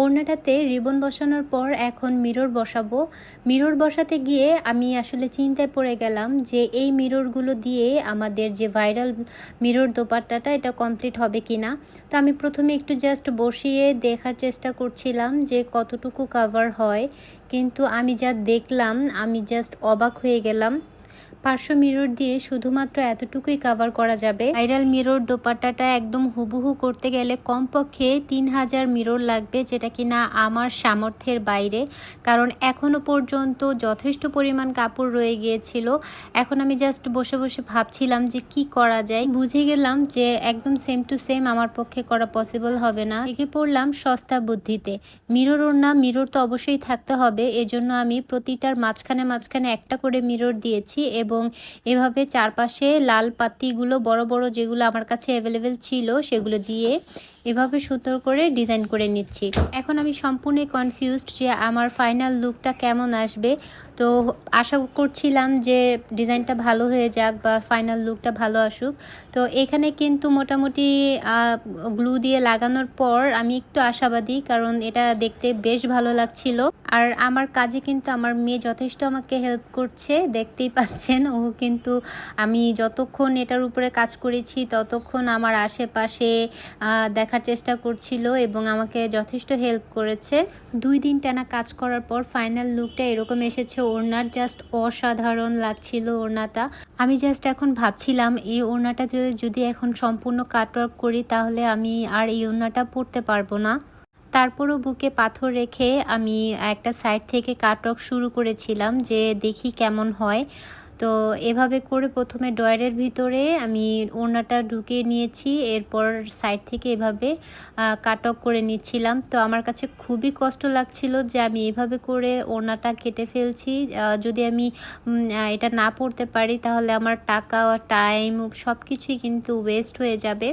ওড়নাটাতে ribbon বসানোর পর এখন মিরর বসাবো। মিরর বসাতে গিয়ে আমি আসলে চিন্তায় পড়ে গেলাম যে এই মিররগুলো দিয়ে আমাদের যে ভাইরাল মিরর দোপাট্টাটা এটা কমপ্লিট হবে কিনা। তো আমি প্রথমে একটু জাস্ট বসিয়ে দেখার চেষ্টা করছিলাম যে কতটুকু কাভার হয়, কিন্তু আমি যা দেখলাম আমি জাস্ট অবাক হয়ে গেলাম। পার্শ্ব মিরর দিয়ে শুধুমাত্র এতটুকুই কাভার করা যাবে। ভাইরাল মিরর দোপাট্টাটা একদম হুবহু করতে গেলে কমপক্ষে 3000 মিরর লাগবে, যেটা কিনা আমার সামর্থ্যের বাইরে, কারণ এখনো পর্যন্ত যথেষ্ট পরিমাণ কাপড় রয়ে গিয়েছিল। এখন আমি জাস্ট বসে বসে ভাবছিলাম যে কি করা যায়। বুঝে গেলাম যে একদম সেম টু সেম আমার পক্ষে করা পসিবল হবে না। এগিয়ে পড়লাম সস্তা বুদ্ধিতে। মিরর ওড়না, মিরর তো অবশ্যই থাকতে হবে, এজন্য আমি প্রতিটার মাঝখানে মাঝখানে একটা করে মিরর দিয়েছি এবং এভাবে চারপাশে লাল পাতিগুলো বড় বড় যেগুলো আমার কাছে অ্যাভেলেবেল ছিল সেগুলো দিয়ে এভাবে সুন্দর করে ডিজাইন করে নিচ্ছি। এখন আমি সম্পূর্ণ কনফিউজড যে আমার ফাইনাল লুকটা কেমন আসবে। তো আশা করছিলাম যে ডিজাইনটা ভালো হয়ে যাক বা ফাইনাল লুকটা ভালো আসুক। তো এখানে কিন্তু মোটামুটি গ্লু দিয়ে লাগানোর পর আমি একটু আশাবাদী, কারণ এটা দেখতে বেশ ভালো লাগছিল। আর আমার কাজে কিন্তু আমার মেয়ে যথেষ্ট আমাকে হেল্প করছে, দেখতেই পাচ্ছেন। ও কিন্তু আমি যতক্ষণ এটার উপরে কাজ করেছি ততক্ষণ আমার আশেপাশে দেখার চেষ্টা করছিল এবং আমাকে যথেষ্ট হেল্প করেছে। 2 দিন টানা কাজ করার পর ফাইনাল লুকটা এরকম এসেছে। ওড়নার জাস্ট অসাধারণ লাগছিল ওড়নাটা। আমি জাস্ট এখন ভাবছিলাম এই ওড়নাটা যদি এখন সম্পূর্ণ কাটওয়ার্ক করি তাহলে আমি আর এই ওড়নাটা পরতে পারবো না। তারপরও বুকে পাথর রেখে আমি একটা সাইড থেকে কাটওয়ার্ক শুরু করেছিলাম যে দেখি কেমন হয়। তো এভাবে করে প্রথমে ডয়ারের ভিতরে আমি ওড়নাটা ঢুকিয়ে নিয়েছি, এরপর সাইড থেকে এভাবে কাটওয়ার্ক করে নিচ্ছিলাম। তো আমার কাছে খুবই কষ্ট লাগছিল যে আমি এভাবে করে ওড়নাটা কেটে ফেলছি। যদি আমি এটা না পড়তে পারি তাহলে আমার টাকা, টাইম সব কিছুই কিন্তু ওয়েস্ট হয়ে যাবে।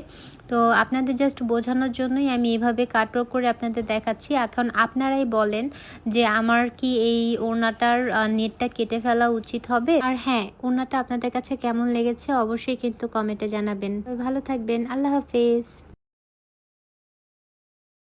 তো আপনাদের জাস্ট বোঝানোর জন্যই আমি এভাবে কাটওয়ার্ক করে আপনাদের দেখাচ্ছি। এখন আপনারাই বলেন যে আমার কি এই ওড়নাটার নেটটা কেটে ফেলা উচিত হবে। আর হ্যাঁ, ওড়নাটা আপনাদের কাছে কেমন লেগেছে অবশ্যই কিন্তু কমেন্টে জানাবেন। ভালো থাকবেন, আল্লাহ হাফেজ।